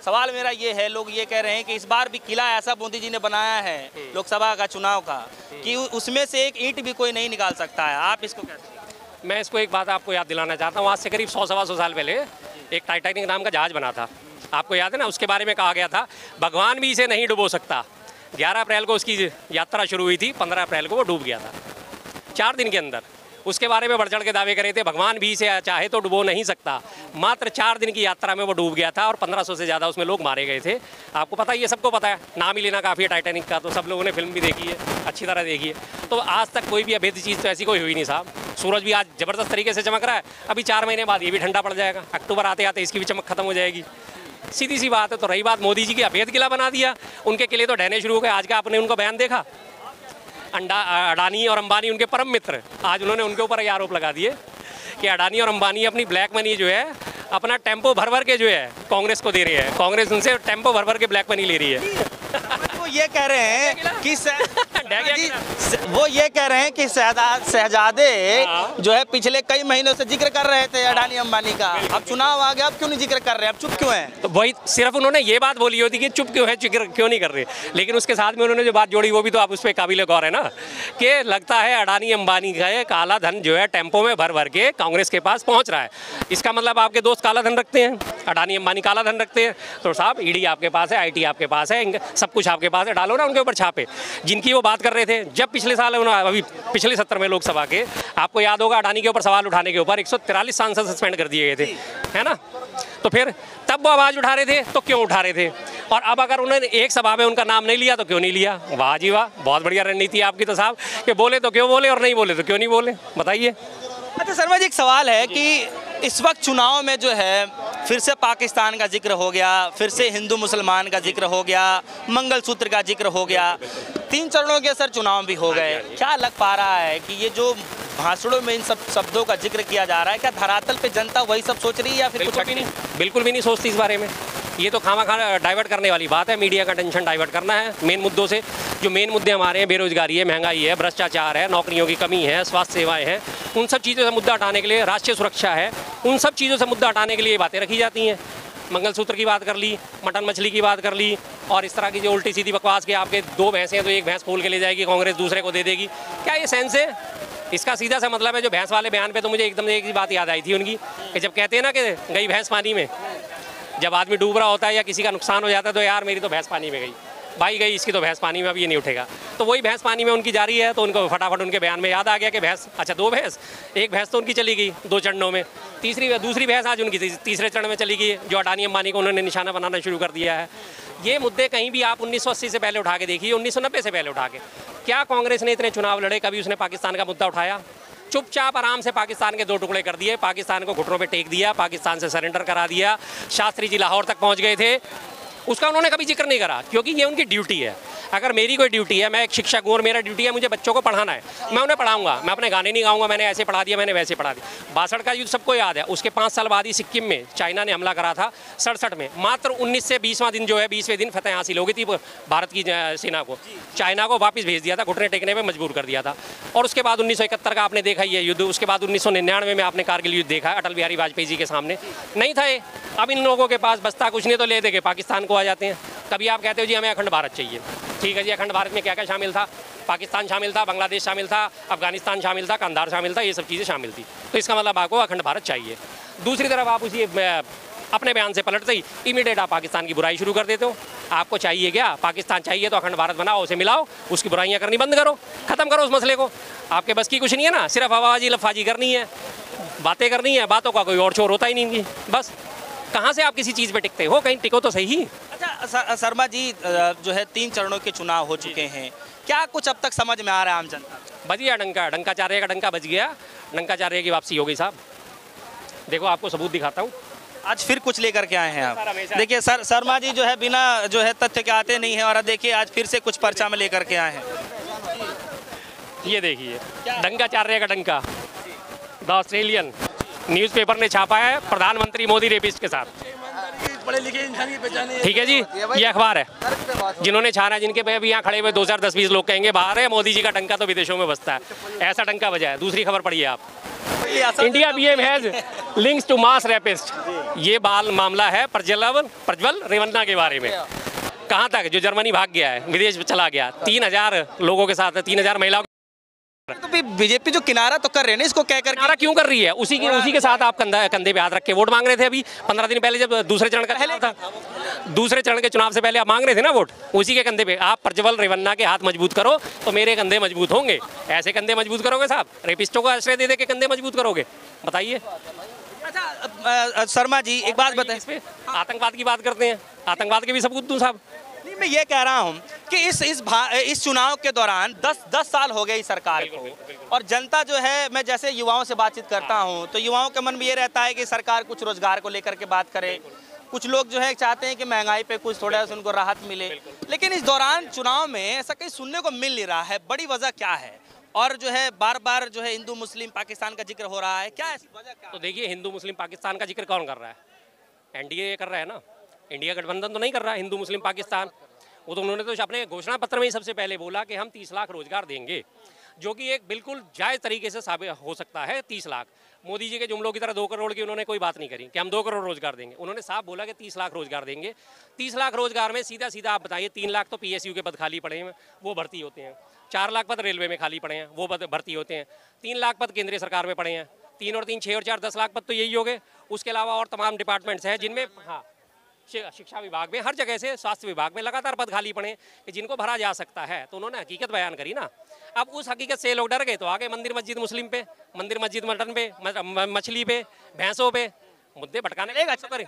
सवाल मेरा ये है, लोग ये कह रहे हैं कि इस बार भी किला ऐसा मोदी जी ने बनाया है लोकसभा का चुनाव का कि उसमें से एक ईंट भी कोई नहीं निकाल सकता है। आप इसको कैसे देखते? मैं इसको एक बात आपको याद दिलाना चाहता हूँ। आज से करीब 100-125 साल पहले एक टाइटैनिक नाम का जहाज बना था, आपको याद है ना? उसके बारे में कहा गया था भगवान भी इसे नहीं डुबो सकता। 11 अप्रैल को उसकी यात्रा शुरू हुई थी, 15 अप्रैल को वो डूब गया था 4 दिन के अंदर। उसके बारे में बढ़ चढ़ के दावे करे थे भगवान भी इसे चाहे तो डुबो नहीं सकता। मात्र 4 दिन की यात्रा में वो डूब गया था और 1500 से ज़्यादा उसमें लोग मारे गए थे। आपको पता है, ये सबको पता है, नाम ही लेना काफ़ी है टाइटैनिक का, तो सब लोगों ने फिल्म भी देखी है, अच्छी तरह देखी है। तो आज तक कोई भी अभेद्य चीज़ तो ऐसी कोई हुई नहीं साहब। सूरज भी आज ज़बरदस्त तरीके से चमक रहा है, अभी 4 महीने बाद ये भी ठंडा पड़ जाएगा, अक्टूबर आते आते इसकी भी चमक खत्म हो जाएगी। सीधी सी बात है। तो रही बात मोदी जी की, अभेद किला बना दिया, उनके किले तो ढहने शुरू हो गए। आज का आपने उनका बयान देखा, अडानी और अंबानी उनके परम मित्र, आज उन्होंने उनके ऊपर ये आरोप लगा दिए कि अडानी और अंबानी अपनी ब्लैक मनी जो है अपना टेम्पो भर भर के जो है कांग्रेस को दे रही है, कांग्रेस उनसे टेम्पो भर भर के ब्लैक मनी ले रही है। वो ये कह रहे हैं कि वो ये कह रहे हैं कि शहजादे जो है पिछले कई महीनों से जिक्र कर रहे थे अडानी अंबानी का, अब चुनाव आ गया, अब क्यों नहीं जिक्र कर रहे, अब चुप क्यों हैं? तो वही सिर्फ उन्होंने ये बात बोली होती कि चुप क्यों है, जिक्र क्यों नहीं कर रहे, लेकिन उसके साथ में उन्होंने जो बात जोड़ी वो भी तो आप उस पर काबिल गौर है ना, कि लगता है अडानी अंबानी का काला धन जो है टेम्पो में भर भर के कांग्रेस के पास पहुंच रहा है। इसका मतलब आपके दोस्त काला धन रखते हैं, अडानी अंबानी काला धन रखते हैं। तो साहब ईडी आपके पास है, IT आपके पास है, सब कुछ आपके पास है, डालो ना उनके ऊपर छापे। जिनकी वो बात कर रहे थे जब पिछले साल अभी पिछले सत्र में लोकसभा के, आपको याद होगा अडानी के ऊपर सवाल उठाने के ऊपर 143 सांसद सस्पेंड कर दिए गए थे, है ना? तो फिर तब वो आवाज़ उठा रहे थे तो क्यों उठा रहे थे, और अब अगर उन्होंने एक सभा में उनका नाम नहीं लिया तो क्यों नहीं लिया? वाह जी वाह, बहुत बढ़िया रणनीति है आपकी तो साहब, कि बोले तो क्यों बोले और नहीं बोले तो क्यों नहीं बोले, बताइए। अच्छा शर्मा जी, एक सवाल है कि इस वक्त चुनाव में जो है फिर से पाकिस्तान का जिक्र हो गया, फिर से हिंदू मुसलमान का जिक्र हो गया, मंगलसूत्र का जिक्र हो गया, 3 चरणों के सर चुनाव भी हो गए। क्या लग पा रहा है कि ये जो भाषणों में इन सब शब्दों का जिक्र किया जा रहा है, क्या धरातल पे जनता वही सब सोच रही है या फिर कुछ भी नहीं? बिल्कुल भी नहीं सोचती इस बारे में। ये तो खामा डाइवर्ट करने वाली बात है, मीडिया का टेंशन डाइवर्ट करना है मेन मुद्दों से। जो मेन मुद्दे हमारे हैं, बेरोजगारी है, महंगाई है, भ्रष्टाचार है, नौकरियों की कमी है, स्वास्थ्य सेवाएं हैं, उन सब चीज़ों से मुद्दा हटाने के लिए, राष्ट्रीय सुरक्षा है, उन सब चीज़ों से मुद्दा हटाने के लिए ये बातें रखी जाती हैं। मंगलसूत्र की बात कर ली, मटन मछली की बात कर ली, और इस तरह की जो उल्टी सीधी बकवास के आपके 2 भैंसें हैं तो एक भैंस खोल के ले जाएगी कांग्रेस, दूसरे को दे देगी, क्या ये सेंस है? इसका सीधा सा मतलब है, जो भैंस वाले बयान पे तो मुझे एकदम एक ही बात याद आई थी उनकी, कि जब कहते हैं ना कि गई भैंस पानी में, जब आदमी डूब रहा होता है या किसी का नुकसान हो जाता है तो यार मेरी तो भैंस पानी में गई, भाई गई इसकी तो भैंस पानी में, अब ये नहीं उठेगा। तो वही भैंस पानी में उनकी जा रही है, तो उनको फटाफट उनके बयान में याद आ गया कि भैंस, अच्छा 2 भैंस, एक भैंस तो उनकी चली गई 2 चरणों में, दूसरी भैंस आज उनकी तीसरे चरण में चली गई, जो अडानी अंबानी को उन्होंने निशाना बनाना शुरू कर दिया है। ये मुद्दे कहीं भी आप 1980 से पहले उठा के देखिए, 1990 से पहले उठा के, क्या कांग्रेस ने इतने चुनाव लड़े, कभी उसने पाकिस्तान का मुद्दा उठाया? चुपचाप आराम से पाकिस्तान के 2 टुकड़े कर दिए, पाकिस्तान को घुटनों पे टेक दिया, पाकिस्तान से सरेंडर करा दिया, शास्त्री जी लाहौर तक पहुंच गए थे, उसका उन्होंने कभी जिक्र नहीं करा, क्योंकि ये उनकी ड्यूटी है। अगर मेरी कोई ड्यूटी है, मैं एक शिक्षक हूँ और मेरा ड्यूटी है मुझे बच्चों को पढ़ाना है, मैं उन्हें पढ़ाऊंगा, मैं अपने गाने नहीं गाऊंगा, मैंने ऐसे पढ़ा दिया, मैंने वैसे पढ़ा दिया। 62 का युद्ध सबको याद है, उसके 5 साल बाद ही सिक्किम में चाइना ने हमला करा था 67 में, मात्र 19 से 20वां दिन जो है 20वें दिन फतेह हासिल हो गई थी भारत की सेना को, चाइना को वापस भेज दिया था, घुटने टेकने पर मजबूर कर दिया था। और उसके बाद 1971 का आपने देखा ये युद्ध, उसके बाद 1999 में आपने कारगिल युद्ध देखा, अटल बिहारी वाजपेयी जी के सामने नहीं था ये। अब इन लोगों के पास बस्ता कुछ नहीं तो ले देके पाकिस्तान को आ जाते हैं। कभी आप कहते हो जी हमें अखंड भारत चाहिए, ठीक है जी, अखंड भारत में क्या क्या शामिल था? पाकिस्तान शामिल था, बांग्लादेश शामिल था, अफगानिस्तान शामिल था, कंधार शामिल था, ये सब चीज़ें शामिल थी, तो इसका मतलब आपको अखंड भारत चाहिए। दूसरी तरफ आप उसी अपने बयान से पलटते ही इमीडिएट आप पाकिस्तान की बुराई शुरू कर देते हो। आपको चाहिए क्या? पाकिस्तान चाहिए तो अखंड भारत बनाओ, उसे मिलाओ, उसकी बुराइयाँ करनी बंद करो, ख़त्म करो उस मसले को। आपके बस की कुछ नहीं है ना, सिर्फ आवाज़ी लफाजी करनी है, बातें करनी है, बातों का कोई और छोर होता ही नहीं। बस कहाँ से आप किसी चीज़ पे टिकते हो? कहीं टिको तो सही। अच्छा शर्मा जी, जो है 3 चरणों के चुनाव हो चुके हैं, क्या कुछ अब तक समझ में आ रहा है आम जनता? बज गया डंकाचार्य का डंका बज गया, डंकाचार्य की वापसी हो गई साहब। देखो आपको सबूत दिखाता हूँ। आज फिर कुछ लेकर के आए हैं आप। देखिए शर्मा जी जो है बिना जो है तथ्य के आते नहीं है, और देखिए आज फिर से कुछ पर्चा में लेकर के आए हैं। ये देखिए डंकाचार्य का डंका, द ऑस्ट्रेलियन न्यूज़पेपर ने छापा है, प्रधानमंत्री मोदी रेपिस्ट के साथ। पढ़े लिखे इंसान की पहचान है। ठीक है जी, ये अखबार है जिन्होंने छाना, जिनके पे अभी यहाँ खड़े हुए 2010-20 लोग कहेंगे बाहर है, मोदी जी का डंका तो विदेशों में बजता है, ऐसा डंका बजा है। दूसरी खबर पढ़िए आप, India BM has links to mass rapist. ये बाल मामला है प्रज्वल रेवन्ना के बारे में। कहाँ तक, जो जर्मनी भाग गया है, विदेश चला गया, 3000 लोगों के साथ, 3000 महिलाओं। तो बीजेपी जो किनारा तो कर रहे हैं ना, इसको कह कर किनारा क्यों कर रही है? उसी के साथ आप कंधे पे हाथ रख के वोट मांग रहे थे। अभी 15 दिन पहले जब दूसरे चरण का चुनाव था, दूसरे चरण के चुनाव से पहले आप मांग रहे थे ना वोट, उसी के कंधे पे। आप प्रज्वल रेवन्ना के हाथ मजबूत करो तो मेरे कंधे मजबूत होंगे। ऐसे कंधे मजबूत करोगे साहब? रेपिस्टों को आश्रय दे के कंधे मजबूत करोगे? बताइए। अच्छा शर्मा जी, एक बात बताएं, इस पे आतंकवाद की बात करते हैं, आतंकवाद के भी सबूत दूं साहब? नहीं, मैं ये कह रहा हूँ कि इस चुनाव के दौरान 10 साल हो गए इस सरकार को, और जनता जो है, मैं जैसे युवाओं से बातचीत करता हूँ तो युवाओं के मन में ये रहता है कि सरकार कुछ रोजगार को लेकर के बात करे। कुछ लोग जो है चाहते हैं कि महंगाई पे कुछ थोड़ा सा उनको राहत मिले, लेकिन इस दौरान चुनाव में ऐसा कहीं सुनने को मिल नहीं रहा है। बड़ी वजह क्या है? और जो है बार बार जो है हिंदू मुस्लिम पाकिस्तान का जिक्र हो रहा है, क्या ऐसी वजह क्या? तो देखिए, हिंदू मुस्लिम पाकिस्तान का जिक्र कौन कर रहा है? एनडीए कर रहा है ना, इंडिया गठबंधन तो नहीं कर रहा है हिंदू मुस्लिम पाकिस्तान। वो तो उन्होंने तो अपने घोषणा पत्र में ही सबसे पहले बोला कि हम 30 लाख रोजगार देंगे, जो कि एक बिल्कुल जायज़ तरीके से साबित हो सकता है। 30 लाख, मोदी जी के जुमलों की तरह 2 करोड़ की उन्होंने कोई बात नहीं करी कि हम 2 करोड़ रोजगार देंगे। उन्होंने साफ बोला कि 30 लाख रोजगार देंगे। 30 लाख रोजगार में सीधा सीधा आप बताइए, 3 लाख तो PSU के पद खाली पड़े हैं, वो भर्ती होते हैं। 4 लाख पद रेलवे में खाली पड़े हैं, वो पद भर्ती होते हैं। 3 लाख पद केंद्रीय सरकार में पड़े हैं। 3 और 3 6 और 4 10 लाख पद तो यही हो गए। उसके अलावा और तमाम डिपार्टमेंट्स हैं जिनमें, हाँ, शिक्षा विभाग में, हर जगह से, स्वास्थ्य विभाग में लगातार पद खाली पड़े कि जिनको भरा जा सकता है। तो उन्होंने हकीकत बयान करी ना। अब उस हकीकत से लोग डर गए तो आगे मंदिर मस्जिद मुस्लिम पे, मंदिर मस्जिद मटन पे, मछली पे, भैंसों पे मुद्दे भटकाने लगेगा। अच्छा करें,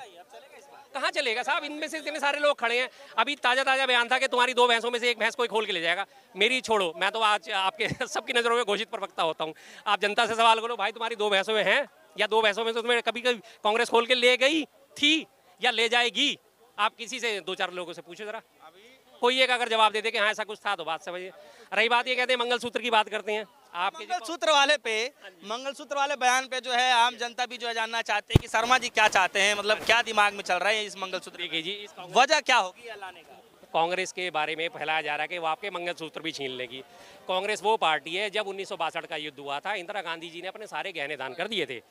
कहाँ चलेगा साहब? इनमें से इतने सारे लोग खड़े हैं। अभी ताज़ा बयान था कि तुम्हारी 2 भैंसों में से एक भैंस कोई खोल के ले जाएगा। मेरी छोड़ो, मैं तो आज आपके सबकी नज़रों में घोषित प्रवक्ता होता हूँ। आप जनता से सवाल करो, भाई तुम्हारी 2 भैंसों में हैं, या 2 भैंसों में तो तुम्हें कभी कांग्रेस खोल के ले गई थी या ले जाएगी? आप किसी से 2-4 लोगों से पूछो जरा, कोई एक अगर जवाब दे दे कि हाँ ऐसा कुछ था तो बात समझिए। रही बात ये कहते हैं मंगलसूत्र की बात करते हैं, आपके मंगलसूत्र वाले बयान पे जो है आम जनता भी जो है जानना चाहते हैं कि शर्मा जी क्या चाहते हैं, मतलब क्या दिमाग में चल रहा है इस मंगलसूत्र की जी, वजह क्या होगी लाने का? कांग्रेस के बारे में फैलाया जा रहा है कि वो आपके मंगलसूत्र भी छीन लेगी। कांग्रेस वो पार्टी है, जब 1962 का युद्ध हुआ था, इंदिरा गांधी जी ने अपने सारे गहने दान कर दिए थे,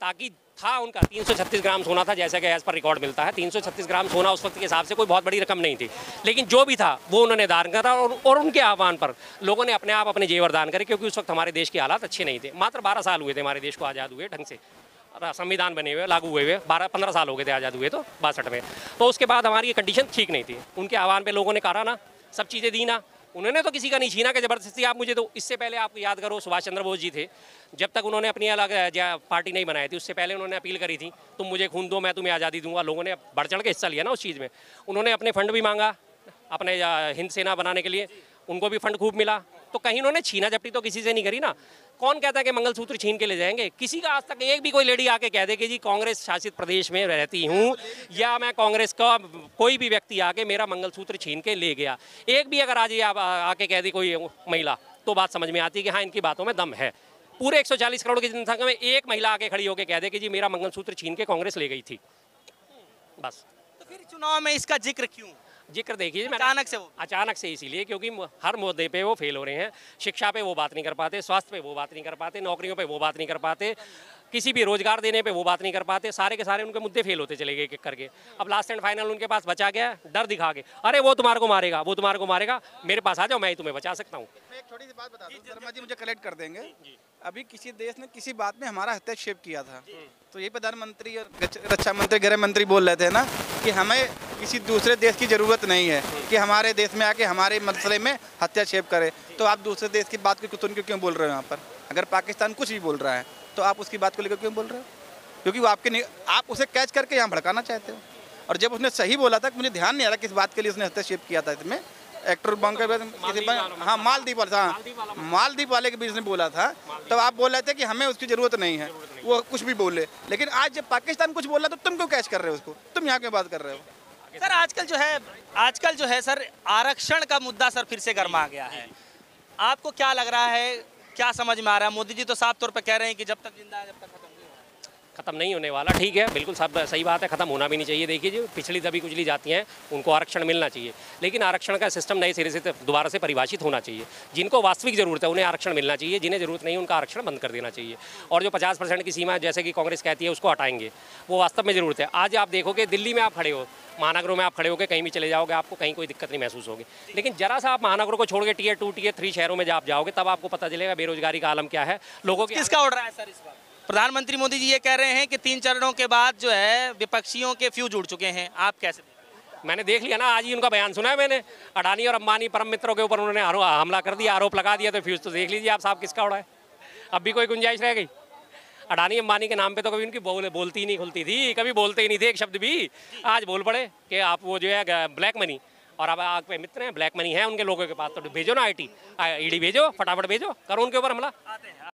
ताकि था उनका 336 ग्राम सोना था, जैसा कि एज पर रिकॉर्ड मिलता है। 336 ग्राम सोना उस वक्त के हिसाब से कोई बहुत बड़ी रकम नहीं थी, लेकिन जो भी था वो उन्होंने दान करा। और उनके आह्वान पर लोगों ने अपने आप अपने जेवर दान करे, क्योंकि उस वक्त हमारे देश के हालात अच्छे नहीं थे। मात्र 12 साल हुए थे हमारे देश को आज़ाद हुए ढंग से, संविधान बने हुए, लागू हुए 12-15 साल हो गए थे आज़ाद हुए तो 62 में। तो उसके बाद हमारी ये कंडीशन ठीक नहीं थी। उनके आह्वान पर लोगों ने करा ना, सब चीज़ें दी ना, उन्होंने तो किसी का नहीं छीना कि ज़बरदस्ती आप मुझे दो। इससे पहले आप याद करो, सुभाष चंद्र बोस जी थे, जब तक उन्होंने अपनी अलग पार्टी नहीं बनाई थी, उससे पहले उन्होंने अपील करी थी, तुम मुझे खून दो मैं तुम्हें आज़ादी दूंगा। लोगों ने बढ़ चढ़ के हिस्सा लिया ना उस चीज़ में। उन्होंने अपने फंड भी मांगा अपने हिंद सेना बनाने के लिए, उनको भी फंड खूब मिला। तो कहीं उन्होंने छीना झपटी तो किसी से नहीं करी ना। कौन कहता है कि मंगलसूत्र छीन के ले जाएंगे? किसी का आज तक एक भी कोई लेडी आके कह दे कि जी कांग्रेस शासित प्रदेश में रहती हूँ, या मैं कांग्रेस का कोई भी व्यक्ति आके मेरा मंगलसूत्र छीन के ले गया, एक भी अगर आज ये आके कह दी कोई महिला, तो बात समझ में आती है कि हाँ इनकी बातों में दम है। पूरे 140 करोड़ की जनसंख्या में एक महिला आके खड़ी होकर कह दे कि जी मेरा मंगलसूत्र छीन के कांग्रेस ले गई थी, बस। तो फिर चुनाव में इसका जिक्र क्यों? जिक्र देखिए अचानक से इसीलिए क्योंकि हर मुद्दे पे वो फेल हो रहे हैं। शिक्षा पे वो बात नहीं कर पाते, स्वास्थ्य पे वो बात नहीं कर पाते, नौकरियों पे वो बात नहीं कर पाते, किसी भी रोजगार देने पे वो बात नहीं कर पाते। सारे के सारे उनके मुद्दे फेल होते चले गए एक एक करके। अब लास्ट एंड फाइनल उनके पास बचा गया डर दिखा के, अरे वो तुम्हारे को मारेगा, वो तुम्हारे को मारेगा, मेरे पास आ जाओ, मैं तुम्हें बचा सकता हूँ। एक छोटी सी बात बता दूं, शर्मा जी मुझे कलेक्ट कर देंगे। अभी किसी देश ने किसी बात में हमारा हस्तक्षेप किया था, तो ये प्रधानमंत्री और रक्षा मंत्री, गृह मंत्री बोल रहे थे ना कि हमें किसी दूसरे देश की ज़रूरत नहीं है कि हमारे देश में आके हमारे मसले में हस्तक्षेप करे। तो आप दूसरे देश की बात को सुन के क्यों बोल रहे हो यहाँ पर? अगर पाकिस्तान कुछ भी बोल रहा है तो आप उसकी बात को लेकर क्यों बोल रहे हो? क्योंकि वो आप उसे कैच करके यहाँ भड़काना चाहते हो। और जब उसने सही बोला था, मुझे ध्यान नहीं आ रहा किस बात के लिए उसने हस्तक्षेप किया था इसमें, एक्टर हाँ मालदीप वाले के बीच में बोला था, तब आप बोल रहे थे कि हमें उसकी ज़रूरत नहीं है, वो कुछ भी बोले। लेकिन आज जब पाकिस्तान कुछ बोला तो तुम क्यों कैच कर रहे हो उसको? तुम यहाँ क्यों बात कर रहे हो? सर आजकल जो है सर आरक्षण का मुद्दा सर फिर से गर्मा गया है। आपको क्या लग रहा है, क्या समझ में आ रहा है? मोदी जी तो साफ तौर पर कह रहे हैं कि जब तक जिंदा है जब तक खत्म नहीं होगा। खत्म नहीं होने वाला। ठीक है, बिल्कुल सब सही बात है, खत्म होना भी नहीं चाहिए। देखिए जो पिछली दबी कुचली जाती हैं उनको आरक्षण मिलना चाहिए, लेकिन आरक्षण का सिस्टम नए सिरे से दोबारा से परिभाषित होना चाहिए। जिनको वास्तविक ज़रूरत है उन्हें आरक्षण मिलना चाहिए, जिन्हें ज़रूरत नहीं उनका आरक्षण बंद कर देना चाहिए। और जो 50% की सीमा जैसे कि कांग्रेस कहती है उसको हटाएंगे, वो वास्तव में ज़रूरत है। आज आप देखो कि दिल्ली में आप खड़े हो, महानगरों में आप खड़े होकर कहीं भी चले जाओगे, आपको कहीं कोई दिक्कत नहीं महसूस होगी। लेकिन जरा सा आप महानगरों को छोड़ के टियर 2 टियर 3 शहरों में जब आप जाओगे तब आपको पता चलेगा बेरोजगारी का आलम क्या है। लोगों की किसका उड़ रहा है सर इस बार? प्रधानमंत्री मोदी जी ये कह रहे हैं कि 3 चरणों के बाद जो है विपक्षियों के फ्यूज उड़ चुके हैं, आप कैसे? मैंने देख लिया ना, आज ही उनका बयान सुना है मैंने। अडानी और अंबानी परम मित्रों के ऊपर उन्होंने हमला कर दिया, आरोप लगा दिया, तो फ्यूज तो देख लीजिए आप साहब किसका उड़ा है। अब भी कोई गुंजाइश रह गई? अडानी अंबानी के नाम पे तो कभी उनकी बोलती ही नहीं खुलती थी, कभी बोलते ही नहीं थे एक शब्द भी। आज बोल पड़े कि आप वो जो है ब्लैक मनी, और अब आप पे मित्र हैं ब्लैक मनी है उनके लोगों के पास, तो भेजो ना ईडी भेजो, फटाफट भेजो, करो उनके ऊपर हमला।